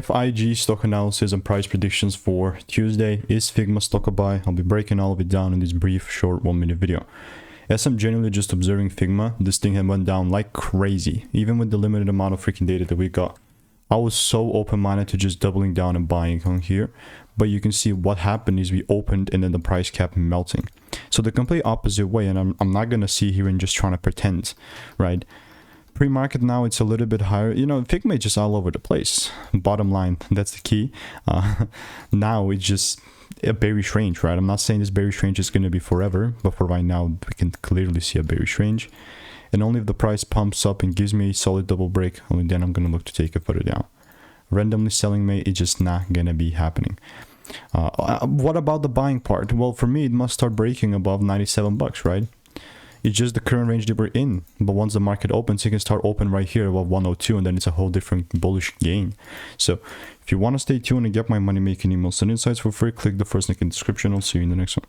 FIG stock analysis and price predictions for Tuesday. Is Figma stock a buy? I'll be breaking all of it down in this brief, short 1-minute video. As I'm generally just observing Figma, this thing had went down like crazy, even with the limited amount of freaking data that we got. I was so open-minded to just doubling down and buying on here, but you can see what happened is we opened and then the price kept melting. So the complete opposite way, and I'm not gonna see here and just trying to pretend, right? Pre-market now, it's a little bit higher. You know, Figma is just all over the place. Bottom line, that's the key. Now it's just a bearish range, right? I'm not saying this bearish range is going to be forever, but for right now, we can clearly see a bearish range. And only if the price pumps up and gives me a solid double break, only then I'm going to look to take it further down. Randomly selling me, it's just not going to be happening. What about the buying part? Well, for me, it must start breaking above 97 bucks, right? It's just the current range that we're in, but once the market opens, it can start open right here above 102, and then it's a whole different bullish gain. So if you want to stay tuned and get my money making emails and insights for free, click the first link in the description. I'll see you in the next one.